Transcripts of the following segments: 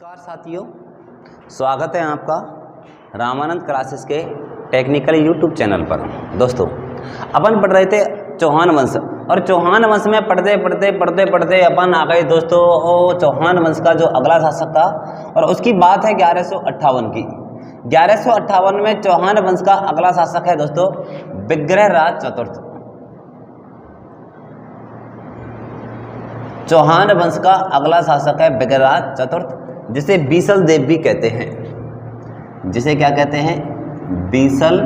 नमस्कार साथियों, स्वागत है आपका रामानंद क्लासेस के टेक्निकल यूट्यूब चैनल पर। दोस्तों, अपन पढ़ रहे थे चौहान वंश और चौहान वंश में पढ़ते अपन आ गए दोस्तों चौहान वंश का जो अगला शासक था और उसकी बात है 1158 की। 1158 में चौहान वंश का अगला शासक है दोस्तों विग्रहराज चतुर्थ। चौहान वंश का अगला शासक है विग्रहराज चतुर्थ, जिसे बीसल देव भी कहते हैं। जिसे क्या कहते हैं? बीसल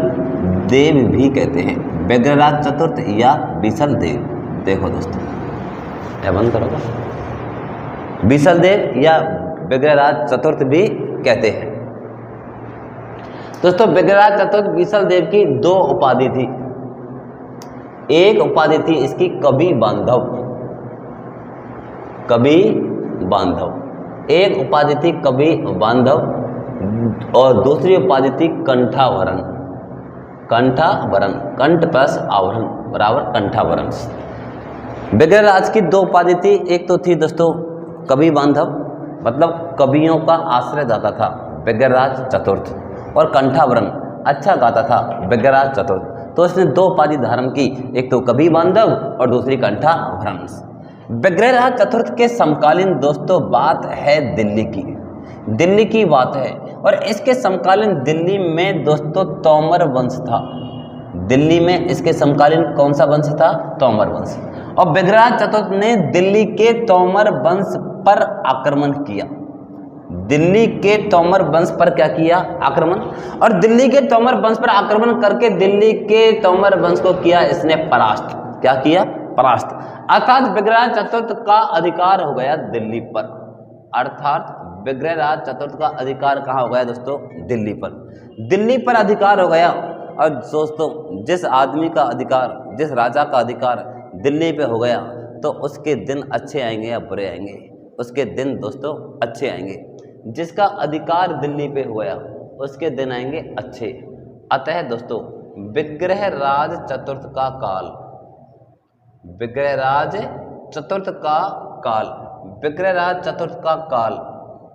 देव भी कहते हैं। विग्रहराज चतुर्थ या बीसल देव। देखो दोस्तों, क्या बंद करोगे? बीसल देव या विग्रहराज चतुर्थ भी कहते हैं। दोस्तों, विग्रहराज चतुर्थ बीसल देव की दो उपाधि थी। एक उपाधि थी इसकी कवि बांधव, कवि बांधव। एक उपाधि थी कवि बांधव और दूसरी उपाधि थी कंठावरण। कंठावरण, कंठ प्लस आवरण बराबर कंठावरण। विग्रहराज की दो उपाधि थी। एक तो थी दोस्तों कवि बांधव, मतलब कवियों का आश्रयदाता था विग्रहराज चतुर्थ, और कंठावरण अच्छा गाता था विग्रहराज चतुर्थ। तो इसने दो उपाधि धारण की, एक तो कवि बांधव और दूसरी कंठावरण। विग्रहराज चतुर्थ के समकालीन दोस्तों बात है दिल्ली की बात है, और इसके समकालीन दिल्ली में दोस्तों तोमर वंश था। दिल्ली में इसके समकालीन कौन सा वंश था? तोमर वंश। और विग्रहराज चतुर्थ ने दिल्ली के तोमर वंश पर आक्रमण किया। दिल्ली के तोमर वंश पर क्या किया? आक्रमण। और दिल्ली के तोमर वंश पर आक्रमण करके दिल्ली के तोमर वंश को किया इसने परास्त। क्या किया? परास्त। अर्थात विग्रहराज चतुर्थ का अधिकार हो गया दिल्ली पर। अर्थात विग्रहराज चतुर्थ का अधिकार कहाँ हो गया दोस्तों? दिल्ली पर। दिल्ली पर अधिकार हो गया। और दोस्तों, जिस आदमी का अधिकार, जिस राजा का अधिकार दिल्ली पे हो गया, तो उसके दिन अच्छे आएंगे या बुरे आएंगे? उसके दिन दोस्तों अच्छे आएंगे। जिसका अधिकार दिल्ली पे हो गया उसके दिन आएंगे अच्छे। अतः दोस्तों, विग्रहराज चतुर्थ का काल, विग्रहराज चतुर्थ का काल, विग्रहराज चतुर्थ का काल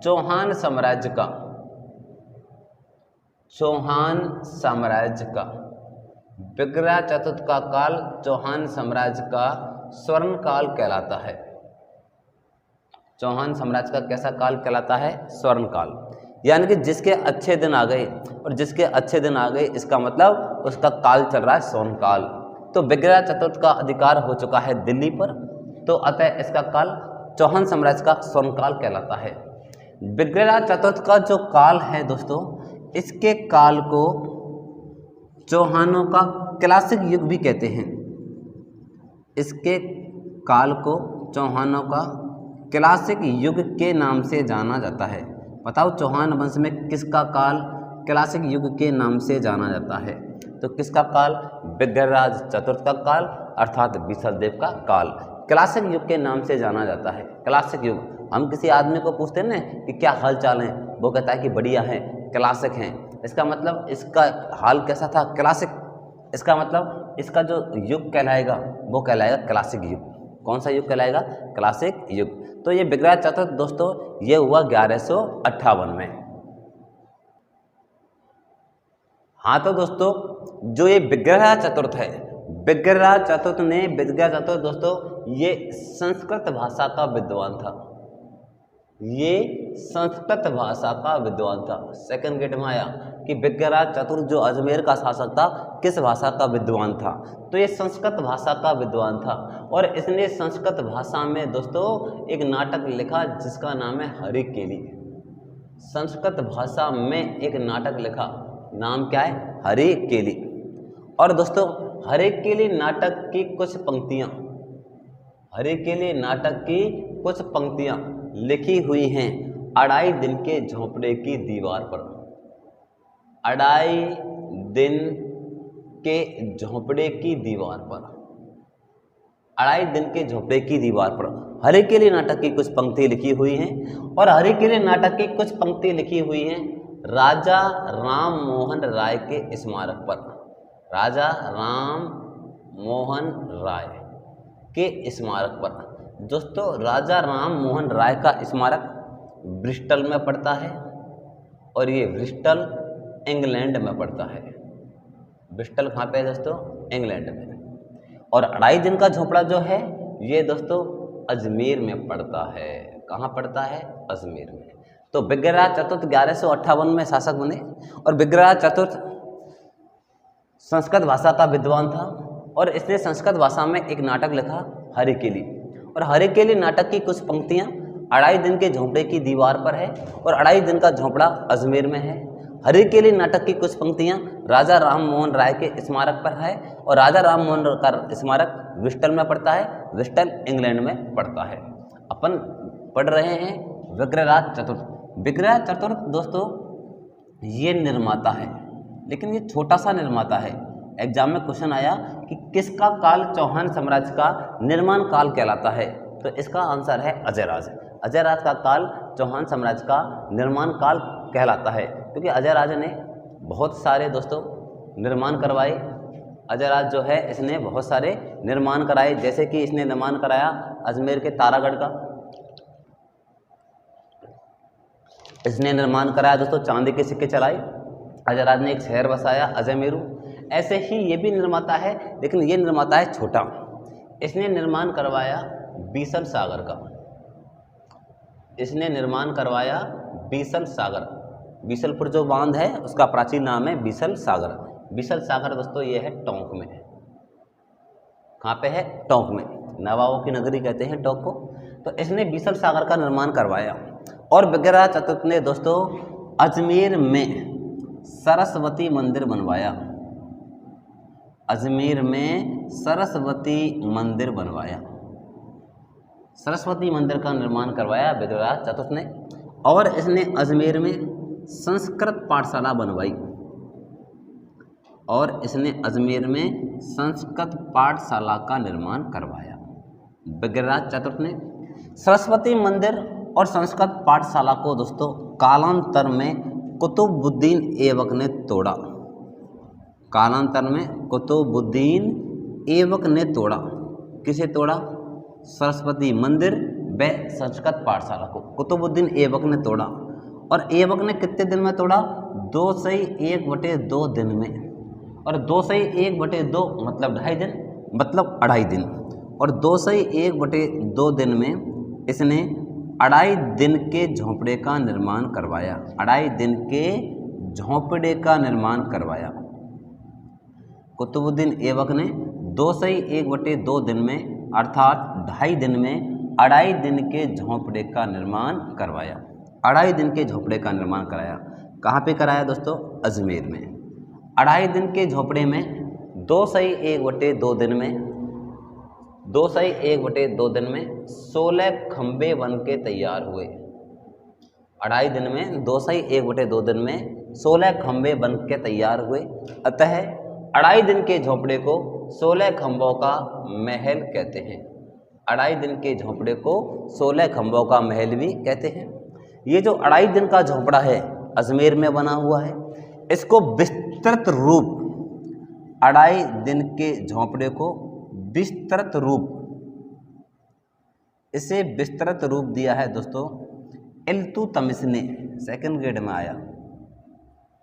चौहान साम्राज्य का, चौहान साम्राज्य का, विग्रहराज चतुर्थ का काल चौहान साम्राज्य का स्वर्ण काल कहलाता है। चौहान साम्राज्य का कैसा काल कहलाता है? स्वर्ण काल। यानी कि जिसके अच्छे दिन आ गए, और जिसके अच्छे दिन आ गए इसका मतलब उसका काल चल रहा है स्वर्ण काल। तो विग्रहराज चतुर्थ का अधिकार हो चुका है दिल्ली पर, तो अतः इसका काल चौहान साम्राज्य का स्वर्ण काल कहलाता है। विग्रहराज चतुर्थ का जो काल है दोस्तों, इसके काल को चौहानों का क्लासिक युग भी कहते हैं। इसके काल को चौहानों का क्लासिक युग के नाम से जाना जाता है। बताओ, चौहान वंश में किसका काल क्लासिक युग के नाम से जाना जाता है? तो किसका काल? विग्रहराज चतुर्थ का काल, अर्थात बीसल देव का काल क्लासिक युग के नाम से जाना जाता है। क्लासिक युग, हम किसी आदमी को पूछते हैं ना कि क्या हाल चाल है, वो कहता है कि बढ़िया है, क्लासिक हैं। इसका मतलब इसका हाल कैसा था? क्लासिक। इसका मतलब इसका जो युग कहलाएगा वो कहलाएगा क्लासिक युग। कौन सा युग कहलाएगा? क्लासिक युग। तो ये विग्रहराज चतुर्थ दोस्तों ये हुआ 1158 में। हाँ, तो दोस्तों जो ये विग्रहराज चतुर्थ है, विग्रहराज चतुर्थ ने, विग्रहराज चतुर्थ दोस्तों ये संस्कृत भाषा का विद्वान था। ये संस्कृत भाषा का विद्वान था। सेकंड गेट में आया कि विग्रहराज चतुर्थ जो अजमेर का शासक था किस भाषा का विद्वान था? तो ये संस्कृत भाषा का विद्वान था। और इसने संस्कृत भाषा में दोस्तों एक नाटक लिखा जिसका नाम है हरिकेली। संस्कृत भाषा में एक नाटक लिखा, नाम क्या है? हरिकेली। और दोस्तों हरिकेली नाटक की कुछ पंक्तियां, हरिकेली नाटक की कुछ पंक्तियां लिखी हुई हैं अढ़ाई दिन के झोंपड़े की दीवार पर। अढ़ाई दिन के झोंपड़े की दीवार पर, अढ़ाई दिन के झोंपड़े की दीवार पर हरिकेली नाटक की कुछ पंक्ति लिखी हुई हैं। और हरिकेली नाटक की कुछ पंक्ति लिखी हुई हैं राजा राम मोहन राय के स्मारक पर। राजा राम मोहन राय के स्मारक पर। दोस्तों राजा राम मोहन राय का स्मारक ब्रिस्टल में पड़ता है और ये ब्रिस्टल इंग्लैंड में पड़ता है। ब्रिस्टल कहाँ पे है दोस्तों? इंग्लैंड में। और 2.5 दिन का झोपड़ा जो है ये दोस्तों अजमेर में पड़ता है। कहाँ पड़ता है? अजमेर में। तो विग्रहराज चतुर्थ 1158 में शासक बने और विग्रहराज चतुर्थ संस्कृत भाषा का विद्वान था और इसने संस्कृत भाषा में एक नाटक लिखा हरिकेली। और हरिकेली नाटक की कुछ पंक्तियां 2.5 दिन के झोंपड़े की दीवार पर है और 2.5 दिन का झोंपड़ा अजमेर में है। हरिकेली नाटक की कुछ पंक्तियां राजा राम मोहन राय के स्मारक पर है और राजा राम मोहन का स्मारक ब्रिस्टल में पड़ता है, ब्रिस्टल इंग्लैंड में पड़ता है। अपन पढ़ रहे हैं विग्रहराज चतुर्थ। विग्रहराज चतुर्थ दोस्तों ये निर्माता है, लेकिन ये छोटा सा निर्माता है। एग्जाम में क्वेश्चन आया कि किसका काल चौहान साम्राज्य का निर्माण काल कहलाता है, तो इसका आंसर है अजयराज। अजयराज का काल चौहान साम्राज्य का निर्माण काल कहलाता है, क्योंकि अजयराज ने बहुत सारे दोस्तों निर्माण करवाए। अजयराज जो है इसने बहुत सारे निर्माण कराए, जैसे कि इसने निर्माण कराया अजमेर के तारागढ़ का, इसने निर्माण कराया दोस्तों चांदी के सिक्के चलाए। अजयराज ने एक शहर बसाया अजयमेरू। ऐसे ही ये भी निर्माता है, लेकिन ये निर्माता है छोटा। इसने निर्माण करवाया बीसल सागर का। इसने निर्माण करवाया बीसल सागर। बीसलपुर जो बांध है उसका प्राचीन नाम है बीसल सागर। बीसल सागर दोस्तों ये है टोंक में। कहाँ पे है? टोंक में। नवाबों की नगरी कहते हैं टोंक को। तो इसने बीसल सागर का निर्माण करवाया। और विग्रहराज चतुर्थ ने दोस्तों अजमेर में सरस्वती मंदिर बनवाया। अजमेर में सरस्वती मंदिर बनवाया। सरस्वती मंदिर का निर्माण करवाया विग्रहराज चतुर्थ ने। और इसने अजमेर में संस्कृत पाठशाला बनवाई। और इसने अजमेर में संस्कृत पाठशाला का निर्माण करवाया विग्रहराज चतुर्थ ने। सरस्वती मंदिर और संस्कृत पाठशाला को दोस्तों कालांतर में कुतुबुद्दीन ऐबक ने तोड़ा। कालांतर में कुतुबुद्दीन ऐबक ने तोड़ा। किसे तोड़ा? सरस्वती मंदिर व संस्कृत पाठशाला को कुतुबुद्दीन ऐबक ने तोड़ा। और ऐबक ने कितने दिन में तोड़ा? 2/1/2 दिन में। और 2/1/2 मतलब 2.5 दिन, मतलब 2.5 दिन। और 2/1/2 दिन में इसने 2.5 दिन के झोंपड़े का निर्माण करवाया। 2.5 दिन के झोंपड़े का निर्माण करवाया कुतुबुद्दीन ऐबक ने 2/1/2 दिन में, अर्थात 2.5 दिन में 2.5 दिन के झोंपड़े का निर्माण करवाया। 2.5 दिन के झोंपड़े का निर्माण कराया। कहाँ पे कराया दोस्तों? अजमेर में। 2.5 दिन के झोंपड़े में 2/1/2 दिन में 2/1/2 दिन में 16 खंबे बन के तैयार हुए। 2.5 दिन में 2/1/2 दिन में 16 खंबे बन के तैयार हुए। अतः 2.5 दिन के झोंपड़े को 16 खंभों का महल कहते हैं। 2.5 दिन के झोंपड़े को 16 खंभों का महल भी कहते हैं। ये जो 2.5 दिन का झोंपड़ा है अजमेर में बना हुआ है, इसको विस्तृत रूप 2.5 दिन के झोंपड़े को विस्तृत रूप, इसे विस्तृत रूप दिया है दोस्तों इल्तुतमिश ने। सेकंड ग्रेड में आया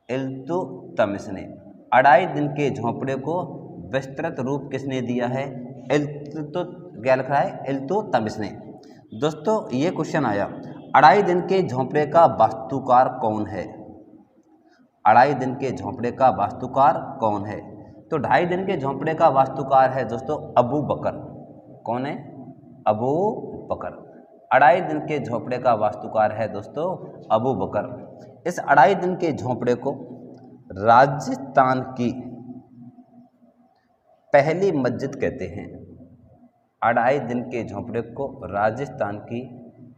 इल्तुतमिश ने। 2.5 दिन के झोंपड़े को विस्तृत रूप किसने दिया है? क्या लिखा है? इल्तुतमिश ने। दोस्तों ये क्वेश्चन आया 2.5 दिन के झोंपड़े का वास्तुकार कौन है? 2.5 दिन के झोंपड़े का वास्तुकार कौन है? तो 2.5 दिन के झोंपड़े का वास्तुकार है दोस्तों अबू बकर। कौन है? अबू बकर। 2.5 दिन के झोंपड़े का वास्तुकार है दोस्तों अबू बकर। इस 2.5 दिन के झोंपड़े को राजस्थान की पहली मस्जिद कहते हैं। 2.5 दिन के झोंपड़े को राजस्थान की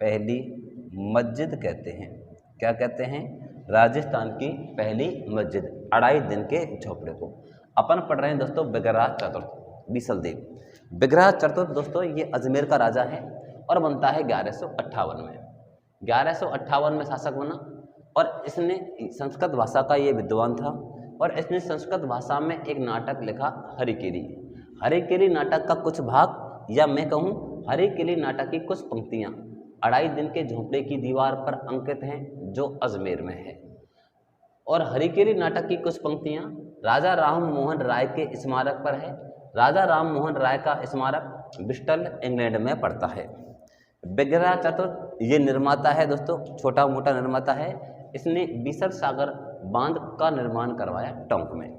पहली मस्जिद कहते हैं। क्या कहते हैं? राजस्थान की पहली मस्जिद 2.5 दिन के झोंपड़े को। अपन पढ़ रहे हैं दोस्तों विग्रहराज चतुर्थ बीसलदेव। विग्रहराज चतुर्थ दोस्तों ये अजमेर का राजा है और बनता है 1158 में। 1158 में शासक बना और इसने संस्कृत भाषा का ये विद्वान था और इसने संस्कृत भाषा में एक नाटक लिखा हरिकेली। हरिकेली नाटक का कुछ भाग, या मैं कहूँ हरिकेली नाटक की कुछ पंक्तियाँ अढ़ाई दिन के झोंपड़े की दीवार पर अंकित हैं, जो अजमेर में है। और हरिकेली नाटक की कुछ पंक्तियां राजा राम मोहन राय के स्मारक पर है। राजा राम मोहन राय का स्मारक ब्रिस्टल इंग्लैंड में पड़ता है। बिगरा चतुर्थ ये निर्माता है दोस्तों, छोटा मोटा निर्माता है। इसने बीसर सागर बांध का निर्माण करवाया टोंक में।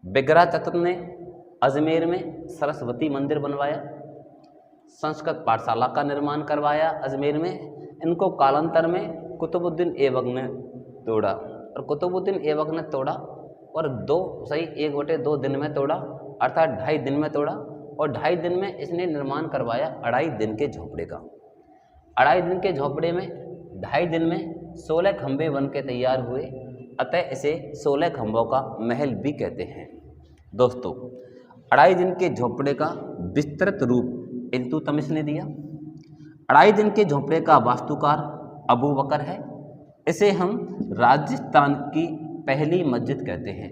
बिगरा चतुर्थ ने अजमेर में सरस्वती मंदिर बनवाया, संस्कृत पाठशाला का निर्माण करवाया अजमेर में। इनको कालांतर में कुतुबुद्दीन ऐबक ने तोड़ा, और कुतुबुद्दीन ऐबक ने तोड़ा और 1/2 दिन में तोड़ा, अर्थात 2.5 दिन में तोड़ा। और 2.5 दिन में इसने निर्माण करवाया 2.5 दिन के झोंपड़े का। 2.5 दिन के झोंपड़े में 2.5 दिन में 16 खंभे बन के तैयार हुए, अतः इसे 16 खंभों का महल भी कहते हैं। दोस्तों 2.5 दिन के झोंपड़े का विस्तृत रूप इल्तुतमिश ने दिया। 2.5 दिन के झोंपड़े का वास्तुकार अबू बकर है। इसे हम राजस्थान की पहली मस्जिद कहते हैं।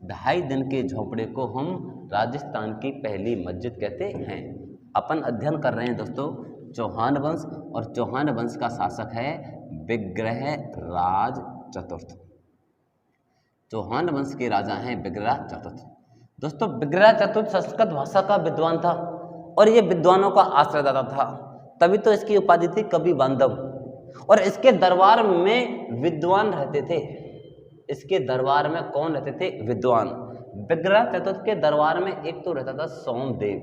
2.5 दिन के झोंपड़े को हम राजस्थान की पहली मस्जिद कहते हैं। अपन अध्ययन कर रहे हैं दोस्तों चौहान वंश, और चौहान वंश का शासक है विग्रहराज चतुर्थ। चौहान वंश के राजा हैं विग्रहराज चतुर्थ। दोस्तों विग्रहराज चतुर्थ संस्कृत भाषा का विद्वान था और ये विद्वानों का आश्रयदाता था, तभी तो इसकी उपाधि थी कवि बांधव। और इसके दरबार में विद्वान रहते थे। इसके दरबार में कौन रहते थे? विद्वान। विग्रहराज चतुर्थ के दरबार में एक तो रहता था सोमदेव।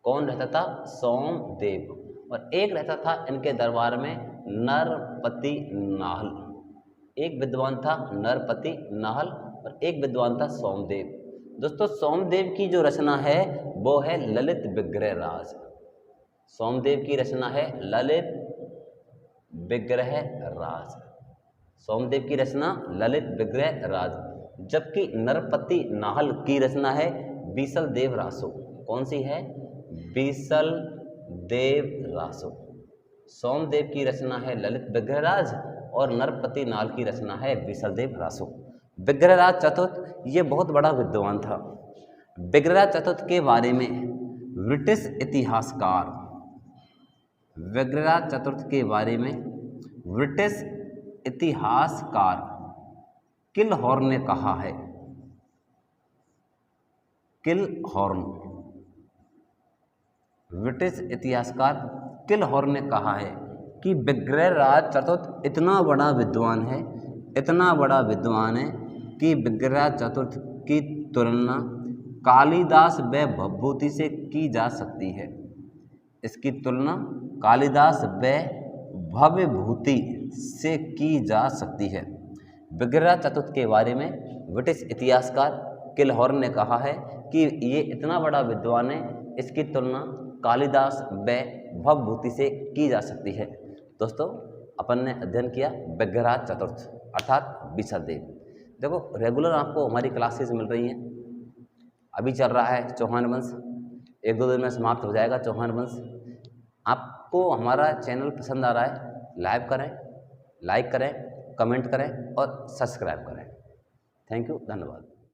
कौन रहता था? सोमदेव। और एक रहता था इनके दरबार में नरपति नाहल। एक विद्वान था नरपति नाहल और एक विद्वान था सोमदेव। दोस्तों सोमदेव की जो रचना है वो है ललित विग्रहराज। सोमदेव की रचना है ललित विग्रहराज। सोमदेव की रचना ललित विग्रहराज, जबकि नरपति नाहल की रचना है बीसल देव रासो। कौन सी है? बीसल देव रासो। सोमदेव की रचना है ललित विग्रहराज और नरपति नाहल की रचना है बीसल देव रासो। विग्रहराज चतुर्थ ये बहुत बड़ा विद्वान था। विग्रहराज चतुर्थ के बारे में ब्रिटिश इतिहासकार, विग्रहराज चतुर्थ के बारे में ब्रिटिश इतिहासकार किलहॉर्न ने कहा है, किलहॉर्न, ब्रिटिश इतिहासकार किलहॉर्न ने कहा है कि विग्रहराज चतुर्थ इतना बड़ा विद्वान है, इतना बड़ा विद्वान है कि विग्रहराज चतुर्थ की तुलना कालिदास व भवभूति से की जा सकती है। इसकी तुलना कालिदास व भवभूति से की जा सकती है। विग्रहराज चतुर्थ के बारे में ब्रिटिश इतिहासकार किलहॉर्न ने कहा है कि ये इतना बड़ा विद्वान है, इसकी तुलना कालिदास व भवभूति से की जा सकती है। दोस्तों अपन ने अध्ययन किया विग्रहराज चतुर्थ अर्थात बीसल देव। देखो रेगुलर आपको हमारी क्लासेस मिल रही हैं। अभी चल रहा है चौहान वंश, 1-2 दिन में समाप्त हो जाएगा चौहान वंश। आपको हमारा चैनल पसंद आ रहा है, लाइक करें, कमेंट करें और सब्सक्राइब करें। थैंक यू, धन्यवाद।